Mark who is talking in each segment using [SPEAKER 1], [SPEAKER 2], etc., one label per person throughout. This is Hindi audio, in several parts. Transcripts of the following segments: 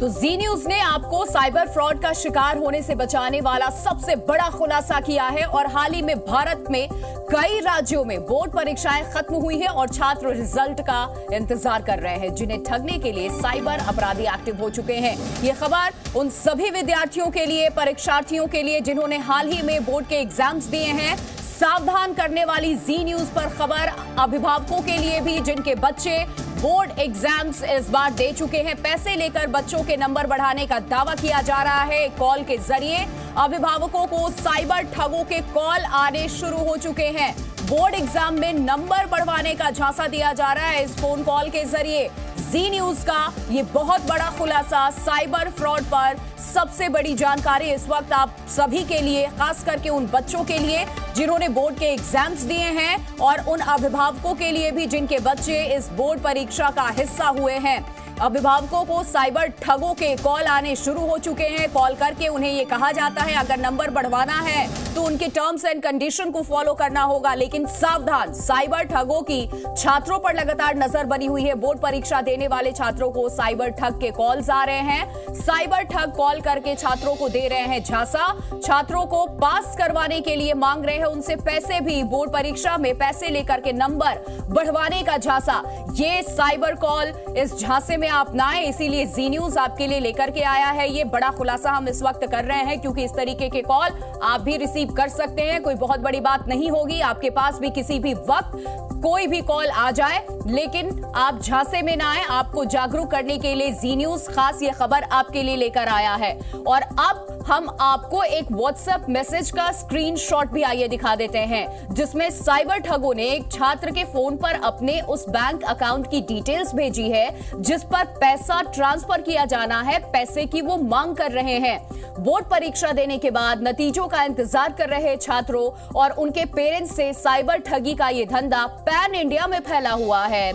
[SPEAKER 1] तो जी न्यूज ने आपको साइबर फ्रॉड का शिकार होने से बचाने वाला सबसे बड़ा खुलासा किया है और हाल ही में भारत में कई राज्यों में बोर्ड परीक्षाएं खत्म हुई है और छात्र रिजल्ट का इंतजार कर रहे हैं, जिन्हें ठगने के लिए साइबर अपराधी एक्टिव हो चुके हैं। ये खबर उन सभी विद्यार्थियों के लिए, परीक्षार्थियों के लिए जिन्होंने हाल ही में बोर्ड के एग्जाम्स दिए हैं। सावधान करने वाली जी न्यूज पर खबर अभिभावकों के लिए भी, जिनके बच्चे बोर्ड एग्जाम्स इस बार दे चुके हैं। पैसे लेकर बच्चों के नंबर बढ़ाने का दावा किया जा रहा है। कॉल के जरिए अभिभावकों को साइबर ठगों के कॉल आने शुरू हो चुके हैं। बोर्ड एग्जाम में नंबर बढ़वाने का झांसा दिया जा रहा है इस फोन कॉल के जरिए। जी न्यूज का ये बहुत बड़ा खुलासा, साइबर फ्रॉड पर सबसे बड़ी जानकारी इस वक्त आप सभी के लिए, खास करके उन बच्चों के लिए जिन्होंने बोर्ड के एग्जाम्स दिए हैं और उन अभिभावकों के लिए भी जिनके बच्चे इस बोर्ड परीक्षा का हिस्सा हुए हैं। अभिभावकों को साइबर ठगों के कॉल आने शुरू हो चुके हैं। कॉल करके उन्हें यह कहा जाता है अगर नंबर बढ़वाना है तो उनके टर्म्स एंड कंडीशन को फॉलो करना होगा। लेकिन सावधान, साइबर ठगों की छात्रों पर लगातार नजर बनी हुई है। बोर्ड परीक्षा देने वाले छात्रों को साइबर ठग के कॉल्स आ रहे हैं। साइबर ठग कॉल करके छात्रों को दे रहे हैं झांसा, छात्रों को पास करवाने के लिए मांग रहे हैं उनसे पैसे भी, बोर्ड परीक्षा में पैसे लेकर के नंबर बढ़वाने का झांसा। ये साइबर कॉल इस झांसे में आप ना आए, इसीलिए जी न्यूज आपके लिए लेकर के आया है। ये बड़ा खुलासा हम इस वक्त कर रहे हैं क्योंकि इस तरीके के कॉल आप भी रिसीव कर सकते हैं। कोई बहुत बड़ी बात नहीं होगी, आपके पास भी किसी भी वक्त कोई भी कॉल आ जाए, लेकिन आप झांसे में ना आए। आपको जागरूक करने के लिए जी न्यूज खास ये खबर आपके लिए लेकर आया है। और अब हम आपको एक व्हाट्सएप मैसेज का स्क्रीनशॉट भी आइए दिखा देते हैं, जिसमें साइबर ठगों ने एक छात्र के फोन पर अपने उस बैंक अकाउंट की डिटेल्स भेजी है जिस पर पैसा ट्रांसफर किया जाना है। पैसे की वो मांग कर रहे हैं। बोर्ड परीक्षा देने के बाद नतीजों का इंतजार कर रहे छात्रों और उनके पेरेंट्स से साइबर ठगी का ये धंधा पैन इंडिया में फैला हुआ है।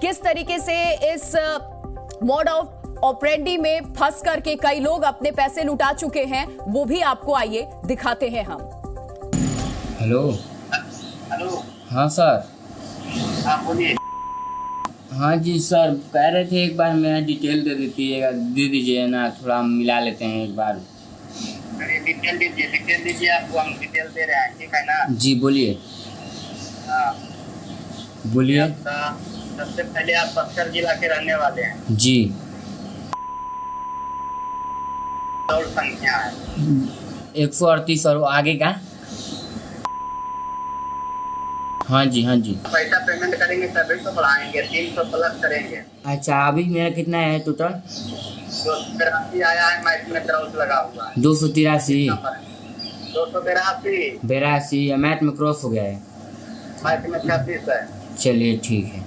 [SPEAKER 1] किस तरीके से इस मोड ऑफ ऑपरेंडी में फंस करके कई लोग अपने पैसे लुटा चुके हैं, वो भी आपको आइए दिखाते हैं हम।
[SPEAKER 2] Hello
[SPEAKER 3] hello.
[SPEAKER 2] हाँ सर।
[SPEAKER 3] हाँ बोलिए।
[SPEAKER 2] हाँ जी सर, कह रहे थे एक बार मेरा डिटेल दे दीजिए ना, थोड़ा हम मिला लेते हैं एक बार।
[SPEAKER 3] अरे डिटेल दीजिए, आपको हम डिटेल दे रहे हैं, ठीक है ना? जी
[SPEAKER 2] बोलिए।
[SPEAKER 3] हाँ
[SPEAKER 2] बोलिए।
[SPEAKER 3] सबसे पहले आप बक्सर जिला के रहने वाले हैं?
[SPEAKER 2] जी।
[SPEAKER 3] और संख्या है
[SPEAKER 2] 138 और आगे का? हाँ जी।
[SPEAKER 3] पैसा पेमेंट करेंगे तभी तो बढ़ाएंगे, 300 प्लस करेंगे।
[SPEAKER 2] अच्छा, अभी मेरा कितना है टोटल?
[SPEAKER 3] 283 आया है, मैथ में क्रॉस लगा हुआ है।
[SPEAKER 2] 283
[SPEAKER 3] 282
[SPEAKER 2] मैथ में क्रॉस हो गया है,
[SPEAKER 3] मैथ में 36 है।
[SPEAKER 2] चलिए ठीक है।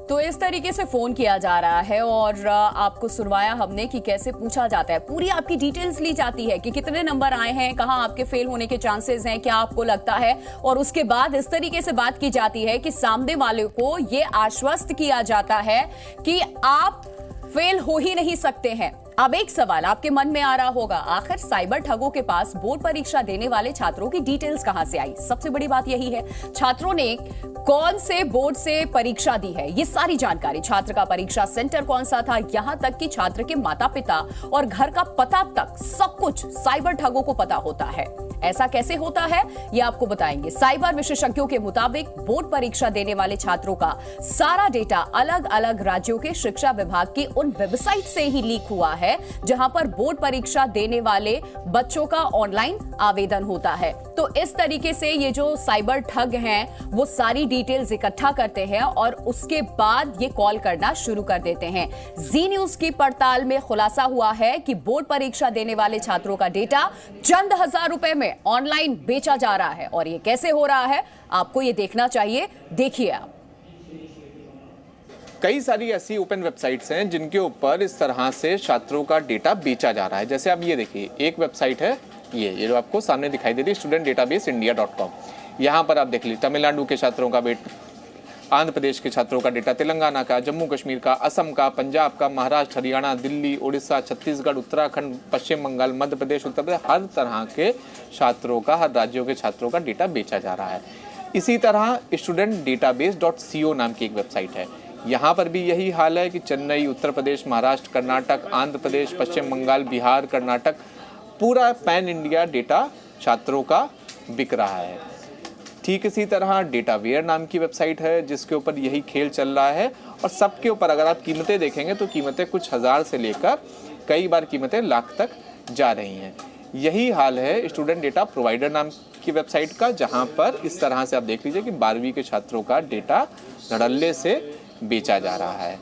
[SPEAKER 1] तो इस तरीके से फोन किया जा रहा है और आपको सुनवाया हमने कि कैसे पूछा जाता है। पूरी आपकी डिटेल्स ली जाती है कि कितने नंबर आए हैं, कहां आपके फेल होने के चांसेस हैं, क्या आपको लगता है। और उसके बाद इस तरीके से बात की जाती है कि सामने वाले को ये आश्वस्त किया जाता है कि आप फेल हो ही नहीं सकते हैं। अब एक सवाल आपके मन में आ रहा होगा, आखिर साइबर ठगों के पास बोर्ड परीक्षा देने वाले छात्रों की डिटेल्स कहां से आई? सबसे बड़ी बात यही है, छात्रों ने कौन से बोर्ड से परीक्षा दी है, ये सारी जानकारी, छात्र का परीक्षा सेंटर कौन सा था, यहां तक कि छात्र के माता पिता और घर का पता तक, सब कुछ साइबर ठगों को पता होता है। ऐसा कैसे होता है ये आपको बताएंगे। साइबर विशेषज्ञों के मुताबिक बोर्ड परीक्षा देने वाले छात्रों का सारा डेटा अलग अलग राज्यों के शिक्षा विभाग की उन वेबसाइट से ही लीक हुआ है जहां पर बोर्ड परीक्षा देने वाले बच्चों का ऑनलाइन आवेदन होता है। तो इस तरीके से ये जो साइबर ठग हैं वो सारी डिटेल्स इकट्ठा करते हैं और उसके बाद ये कॉल करना शुरू कर देते हैं। जी न्यूज की पड़ताल में खुलासा हुआ है कि बोर्ड परीक्षा देने वाले छात्रों का डेटा चंद हजार रुपए में ऑनलाइन बेचा जा रहा है। और ये कैसे हो रहा है आपको ये देखना चाहिए, देखिए आप।
[SPEAKER 4] कई सारी ऐसी ओपन वेबसाइट्स हैं जिनके ऊपर इस तरह से छात्रों का डेटा बेचा जा रहा है। जैसे आप ये देखिए, एक वेबसाइट है ये जो आपको सामने दिखाई दे रही है, studentdatabaseindia.com। यहाँ पर आप देख लीजिए, तमिलनाडु के छात्रों का आंध्र प्रदेश के छात्रों का डेटा, तेलंगाना का, जम्मू कश्मीर का, असम का, पंजाब का, महाराष्ट्र, हरियाणा, दिल्ली, उड़ीसा, छत्तीसगढ़, उत्तराखंड, पश्चिम बंगाल, मध्य प्रदेश, उत्तर प्रदेश, हर तरह के छात्रों का, हर राज्यों के छात्रों का डेटा बेचा जा रहा है। इसी तरह studentdatabase.co नाम की एक वेबसाइट है, यहाँ पर भी यही हाल है कि चेन्नई, उत्तर प्रदेश, महाराष्ट्र, कर्नाटक, आंध्र प्रदेश, पश्चिम बंगाल, बिहार, कर्नाटक, पूरा पैन इंडिया डेटा छात्रों का बिक रहा है। ठीक इसी तरह डेटावेयर नाम की वेबसाइट है जिसके ऊपर यही खेल चल रहा है और सबके ऊपर अगर आप कीमतें देखेंगे तो कीमतें कुछ हज़ार से लेकर कई बार कीमतें लाख तक जा रही हैं। यही हाल है स्टूडेंट डेटा प्रोवाइडर नाम की वेबसाइट का, जहां पर इस तरह से आप देख लीजिए कि 12वीं के छात्रों का डेटा धड़ल्ले से बेचा जा रहा है।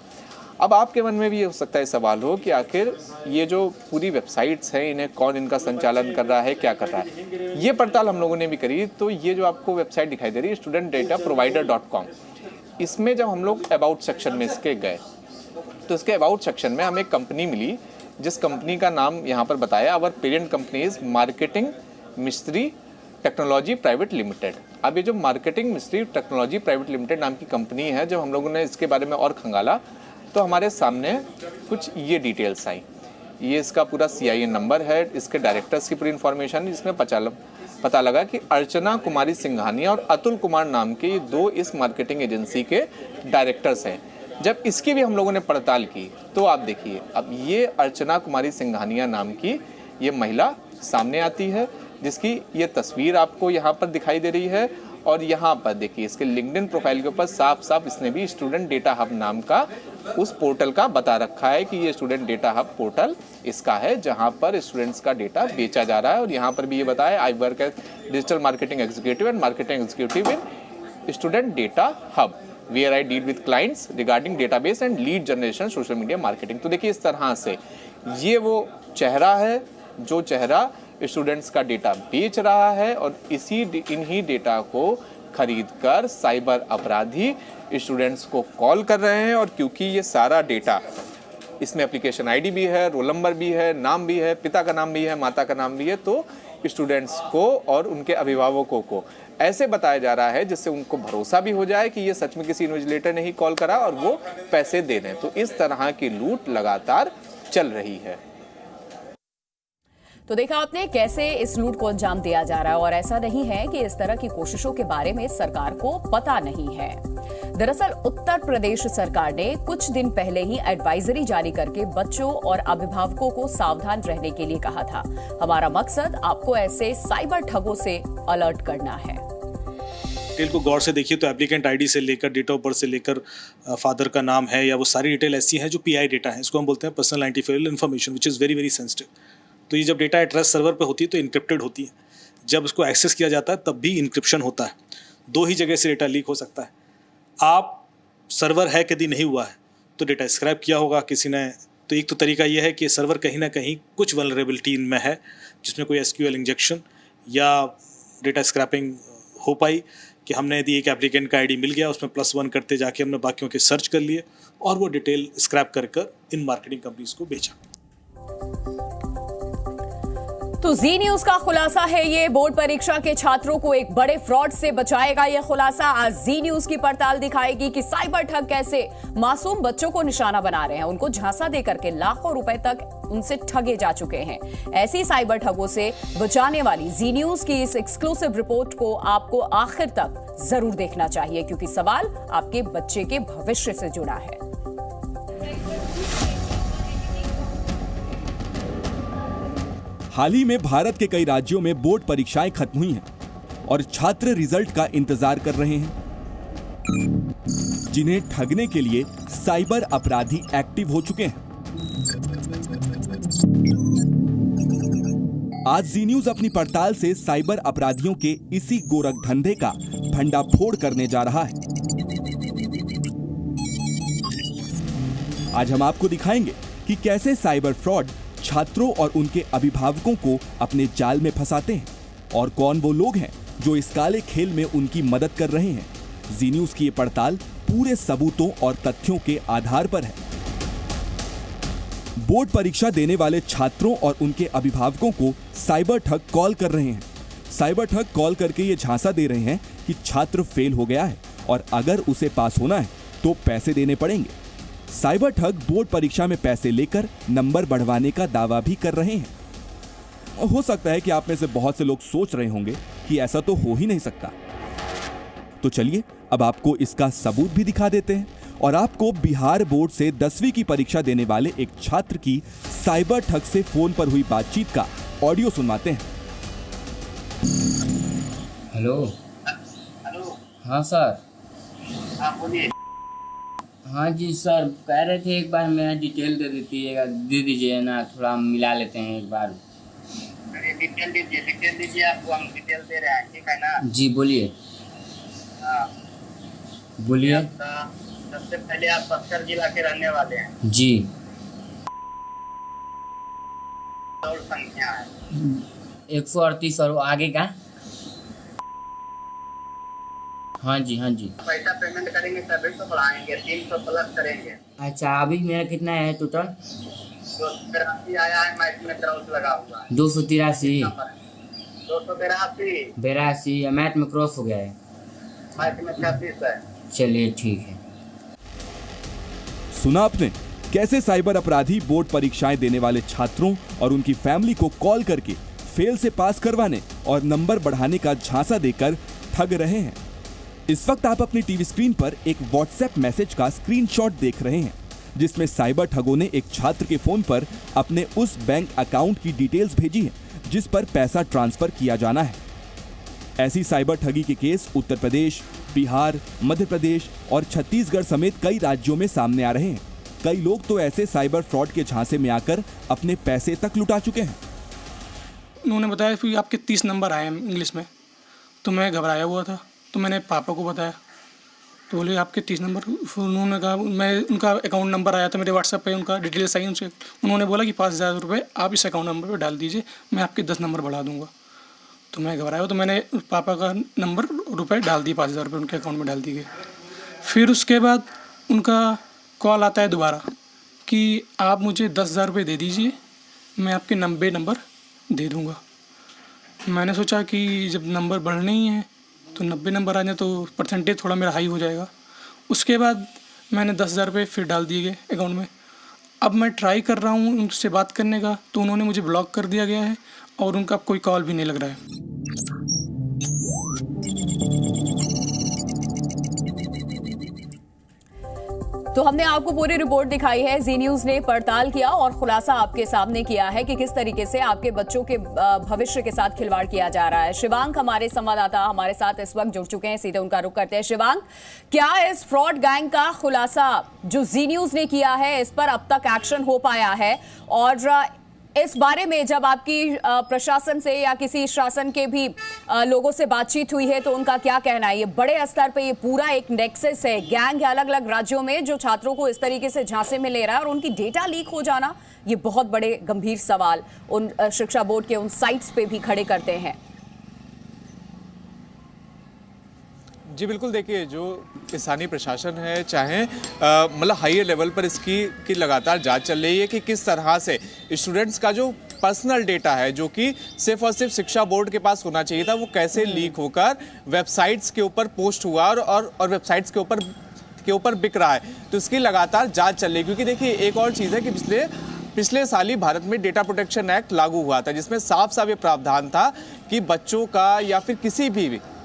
[SPEAKER 4] अब आपके मन में भी ये हो सकता है सवाल हो कि आखिर ये जो पूरी वेबसाइट्स हैं इन्हें कौन इनका संचालन कर रहा है, क्या कर रहा है। ये पड़ताल हम लोगों ने भी करी। तो ये जो आपको वेबसाइट दिखाई दे रही है studentdataprovider.com, इसमें जब हम लोग अबाउट सेक्शन में इसके गए तो इसके अबाउट सेक्शन में हमें एक कंपनी मिली जिस कंपनी का नाम यहाँ पर बताया, our parent company is marketing Mistry technology private limited. अब ये जो marketing Mistry technology private limited नाम की कंपनी है, जब हम लोगों ने इसके बारे में और खंगाला तो हमारे सामने कुछ ये डिटेल्स आई। ये इसका पूरा CIN नंबर है, इसके डायरेक्टर्स की पूरी इन्फॉर्मेशन, जिसमें पता लगा कि अर्चना कुमारी सिंघानिया और अतुल कुमार नाम के 2 इस मार्केटिंग एजेंसी के डायरेक्टर्स हैं। जब इसकी भी हम लोगों ने पड़ताल की तो आप देखिए, अब ये अर्चना कुमारी सिंघानिया नाम की ये महिला सामने आती है जिसकी ये तस्वीर आपको यहाँ पर दिखाई दे रही है। और यहाँ पर देखिए इसके लिंक्डइन प्रोफाइल के ऊपर साफ साफ इसने भी स्टूडेंट डेटा हब नाम का उस पोर्टल का बता रखा है कि ये स्टूडेंट डेटा हब पोर्टल इसका है जहाँ पर स्टूडेंट्स का डेटा बेचा जा रहा है। और यहाँ पर भी ये बताया, I work as digital marketing executive and marketing executive in student data hub where I deal with clients regarding database and lead generation social media marketing. तो देखिए इस तरह से ये वो चेहरा है जो चेहरा स्टूडेंट्स का डेटा बेच रहा है और इन्हीं डेटा को खरीदकर साइबर अपराधी स्टूडेंट्स को कॉल कर रहे हैं। और क्योंकि ये सारा डेटा, इसमें एप्लीकेशन आईडी भी है, रोल नंबर भी है, नाम भी है, पिता का नाम भी है, माता का नाम भी है, तो स्टूडेंट्स को और उनके अभिभावकों को ऐसे बताया जा रहा है जिससे उनको भरोसा भी हो जाए कि ये सच में किसी इन्विजिलेटर ने ही कॉल करा और वो पैसे दे दें। तो इस तरह की लूट लगातार चल रही है।
[SPEAKER 1] तो देखा आपने कैसे इस लूट को अंजाम दिया जा रहा है। और ऐसा नहीं है कि इस तरह की कोशिशों के बारे में सरकार को पता नहीं है। दरअसल उत्तर प्रदेश सरकार ने कुछ दिन पहले ही एडवाइजरी जारी करके बच्चों और अभिभावकों को सावधान रहने के लिए कहा था। हमारा मकसद आपको ऐसे साइबर ठगों से अलर्ट करना है।
[SPEAKER 5] डिटेल को गौर से देखिए तो एप्लीकेंट आईडी से लेकर डेट ऑफ बर्थ से लेकर फादर का नाम है या वो सारी डिटेल ऐसी है जो PI डेटा है। इसको हम बोलते हैं personal identifiable information which is very very sensitive. तो ये जब डेटा एट रेस्ट सर्वर पे होती है तो इनक्रिप्टेड होती है। जब इसको एक्सेस किया जाता है तब भी इनक्रिप्शन होता है। 2 ही जगह से डेटा लीक हो सकता है। आप सर्वर हैक यदि नहीं हुआ है तो डेटा स्क्रैप किया होगा किसी ने। तो एक तो तरीका यह है कि सर्वर कहीं ना कहीं कुछ वल्नरेबिलिटी इनमें है जिसमें कोई SQL इंजेक्शन या डेटा स्क्रैपिंग हो पाई कि हमने यदि एक एप्लीकेंट का आईडी मिल गया उसमें +1 करते जाके हमने बाकियों के सर्च कर लिए और वो डिटेल स्क्रैप कर इन मार्केटिंग कंपनीज को बेचा।
[SPEAKER 1] तो जी न्यूज का खुलासा है ये बोर्ड परीक्षा के छात्रों को एक बड़े फ्रॉड से बचाएगा ये खुलासा। आज जी न्यूज की पड़ताल दिखाएगी कि साइबर ठग कैसे मासूम बच्चों को निशाना बना रहे हैं। उनको झांसा देकर के लाखों रुपए तक उनसे ठगे जा चुके हैं। ऐसी साइबर ठगों से बचाने वाली जी न्यूज की इस एक्सक्लूसिव रिपोर्ट को आपको आखिर तक जरूर देखना चाहिए क्योंकि सवाल आपके बच्चे के भविष्य से जुड़ा है।
[SPEAKER 6] हाल ही में भारत के कई राज्यों में बोर्ड परीक्षाएं खत्म हुई हैं और छात्र रिजल्ट का इंतजार कर रहे हैं जिन्हें ठगने के लिए साइबर अपराधी एक्टिव हो चुके हैं। आज जी न्यूज अपनी पड़ताल से साइबर अपराधियों के इसी गोरख धंधे का भंडाफोड़ करने जा रहा है। आज हम आपको दिखाएंगे कि कैसे साइबर फ्रॉड छात्रों और उनके अभिभावकों को अपने जाल में फंसाते हैं और कौन वो लोग हैं जो इस काले खेल में उनकी मदद कर रहे हैं। जी न्यूज की ये पड़ताल पूरे सबूतों और तथ्यों के आधार पर है। बोर्ड परीक्षा देने वाले छात्रों और उनके अभिभावकों को साइबर ठग कॉल कर रहे हैं। साइबर ठग कॉल करके ये झांसा दे रहे हैं कि छात्र फेल हो गया है और अगर उसे पास होना है तो पैसे देने पड़ेंगे। साइबर ठग बोर्ड परीक्षा में पैसे लेकर नंबर बढ़वाने का दावा भी कर रहे हैं। हो सकता है कि आप में से बहुत से लोग सोच रहे होंगे कि ऐसा तो हो ही नहीं सकता। तो चलिए अब आपको इसका सबूत भी दिखा देते हैं और आपको बिहार बोर्ड से 10वीं की परीक्षा देने वाले एक छात्र की साइबर ठग से फोन पर हुई बातचीत का ऑडियो सुनवाते हैं।
[SPEAKER 2] हेलो।
[SPEAKER 3] हेलो।
[SPEAKER 2] हाँ सर।
[SPEAKER 3] हाँ बोलिए।
[SPEAKER 2] हाँ जी सर, कह रहे थे एक बार मेरा डिटेल दे दीजिए ना, थोड़ा मिला लेते हैं एक बार।
[SPEAKER 3] अरे डिटेल दीजिए, आपको हम डिटेल दे रहे हैं, ठीक है ना?
[SPEAKER 2] जी बोलिए।
[SPEAKER 3] हाँ
[SPEAKER 2] बोलिए।
[SPEAKER 3] सबसे पहले आप बक्सर जिला के रहने वाले हैं?
[SPEAKER 2] जी।
[SPEAKER 3] और संख्या है
[SPEAKER 2] 138 और आगे का? हाँ जी हाँ जी।
[SPEAKER 3] पैसा पेमेंट करेंगे तभी तो बढ़ाएंगे, 300 प्लस करेंगे।
[SPEAKER 2] अच्छा, अभी मेरा कितना है टोटल?
[SPEAKER 3] 283 आया है, मैथ में क्रॉस लगा हुआ है।
[SPEAKER 2] 283।
[SPEAKER 3] 282
[SPEAKER 2] मैथ में क्रॉस हो गया है।
[SPEAKER 3] मैथ में 36 है।
[SPEAKER 2] चलिए ठीक है।
[SPEAKER 6] सुना आपने कैसे साइबर अपराधी बोर्ड परीक्षाएं देने वाले छात्रों और उनकी फैमिली को कॉल करके फेल से पास करवाने और नंबर बढ़ाने का झांसा देकर ठग रहे हैं। इस वक्त आप अपनी टीवी स्क्रीन पर एक व्हाट्सएप मैसेज का स्क्रीनशॉट देख रहे हैं, जिसमें साइबर ठगों ने एक छात्र के फोन पर अपने उस बैंक अकाउंट की डिटेल्स भेजी है जिस पर पैसा ट्रांसफर किया जाना है। ऐसी साइबर ठगी के केस उत्तर प्रदेश, बिहार, मध्य प्रदेश और छत्तीसगढ़ समेत कई राज्यों में सामने आ रहे हैं। कई लोग तो ऐसे साइबर फ्रॉड के झांसे में आकर अपने पैसे तक लुटा चुके हैं।
[SPEAKER 7] उन्होंने बताया कि आपके 30 नंबर आए हैं इंग्लिश में, तो मैं घबराया हुआ था, तो मैंने पापा को बताया, तो बोले आपके 30 नंबर। उन्होंने कहा, मैं उनका अकाउंट नंबर आया था मेरे व्हाट्सएप पे, उनका डिटेल्स आई उनसे। उन्होंने बोला कि 5000 रुपये आप इस अकाउंट नंबर पे डाल दीजिए, मैं आपके 10 नंबर बढ़ा दूंगा। तो मैं घबराया, तो मैंने पापा का नंबर रुपये डाल दिए, 5000 रुपये उनके अकाउंट में डाल दिए। फिर उसके बाद उनका कॉल आता है दोबारा कि आप मुझे 10,000 रुपये दे दीजिए, मैं आपके 90 नंबर दे दूँगा। मैंने सोचा कि जब नंबर बढ़ने ही हैं तो 90 नंबर आ जाए तो परसेंटेज थोड़ा मेरा हाई हो जाएगा। उसके बाद मैंने 10,000 रुपये फिर डाल दिए गए अकाउंट में। अब मैं ट्राई कर रहा हूँ उनसे बात करने का, तो उन्होंने मुझे ब्लॉक कर दिया गया है और उनका कोई कॉल भी नहीं लग रहा है।
[SPEAKER 1] तो हमने आपको पूरी रिपोर्ट दिखाई है, जी न्यूज ने पड़ताल किया और खुलासा आपके सामने किया है कि किस तरीके से आपके बच्चों के भविष्य के साथ खिलवाड़ किया जा रहा है। शिवांग हमारे संवाददाता हमारे साथ इस वक्त जुड़ चुके हैं, सीधे उनका रुख करते हैं। शिवांग, क्या इस फ्रॉड गैंग का खुलासा जो जी न्यूज ने किया है इस पर अब तक एक्शन हो पाया है? और इस बारे में जब आपकी प्रशासन से या किसी शासन के भी लोगों से बातचीत हुई है तो उनका क्या कहना है? ये बड़े स्तर पे ये पूरा एक नेक्सस है, गैंग है अलग अलग राज्यों में जो छात्रों को इस तरीके से झांसे में ले रहा है और उनकी डेटा लीक हो जाना, ये बहुत बड़े गंभीर सवाल उन शिक्षा बोर्ड के उन साइट्स पे भी खड़े करते हैं।
[SPEAKER 4] जी बिल्कुल, देखिए जो स्थानीय प्रशासन है, चाहे मतलब हायर लेवल पर इसकी लगातार जांच चल रही है कि किस तरह से स्टूडेंट्स का जो पर्सनल डेटा है जो कि सिर्फ और सिर्फ शिक्षा बोर्ड के पास होना चाहिए था, वो कैसे लीक होकर वेबसाइट्स के ऊपर पोस्ट हुआ और वेबसाइट्स के ऊपर बिक रहा है। तो इसकी लगातार जांच चल रही है, क्योंकि देखिए एक और चीज़ है कि पिछले साल ही भारत में डेटा प्रोटेक्शन एक्ट लागू हुआ था, जिसमें साफ साफ ये प्रावधान था कि बच्चों का या फिर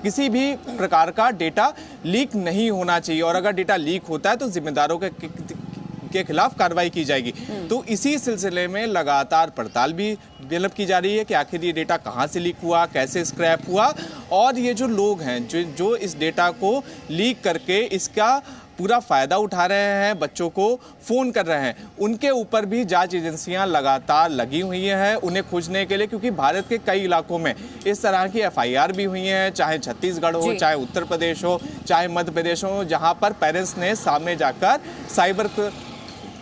[SPEAKER 4] किसी भी प्रकार का डेटा लीक नहीं होना चाहिए, और अगर डेटा लीक होता है तो जिम्मेदारों के खिलाफ कार्रवाई की जाएगी। तो इसी सिलसिले में लगातार पड़ताल भी डेवलप की जा रही है कि आखिर ये डेटा कहाँ से लीक हुआ, कैसे स्क्रैप हुआ, और ये जो लोग हैं जो इस डेटा को लीक करके इसका पूरा फ़ायदा उठा रहे हैं, बच्चों को फ़ोन कर रहे हैं, उनके ऊपर भी जांच एजेंसियां लगातार लगी हुई हैं उन्हें खोजने के लिए, क्योंकि भारत के कई इलाकों में इस तरह की FIR भी हुई हैं, चाहे छत्तीसगढ़ हो, चाहे उत्तर प्रदेश हो, चाहे मध्य प्रदेश हो, जहां पर पेरेंट्स ने सामने जाकर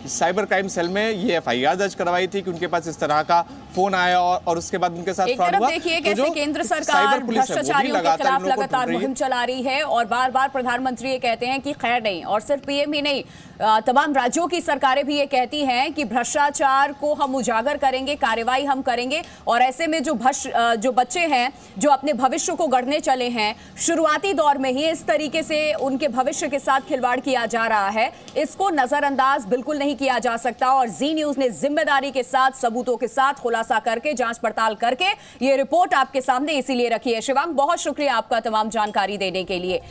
[SPEAKER 4] साइबर क्राइम सेल में ये FIR दर्ज करवाई थी कि उनके पास इस तरह का फोन आया और उसके बाद उनके साथ फ्रॉड हुआ।
[SPEAKER 1] देखिए कैसे केंद्र सरकार भ्रष्टाचारियों के खिलाफ लगातार मुहिम चला रही है और बार बार प्रधानमंत्री ये कहते हैं कि खैर नहीं, और सिर्फ PM ही नहीं, तमाम राज्यों की सरकारें भी ये कहती हैं कि भ्रष्टाचार को हम उजागर करेंगे, कार्रवाई हम करेंगे। और ऐसे में जो बच्चे हैं जो अपने भविष्य को गढ़ने चले हैं, शुरुआती दौर में ही इस तरीके से उनके भविष्य के साथ खिलवाड़ किया जा रहा है, इसको नजरअंदाज बिल्कुल नहीं किया जा सकता। और जी न्यूज ने जिम्मेदारी के साथ, सबूतों के साथ खुलासा करके, जांच पड़ताल करके ये रिपोर्ट आपके सामने इसीलिए रखी है। शिवांग, बहुत शुक्रिया आपका तमाम जानकारी देने के लिए।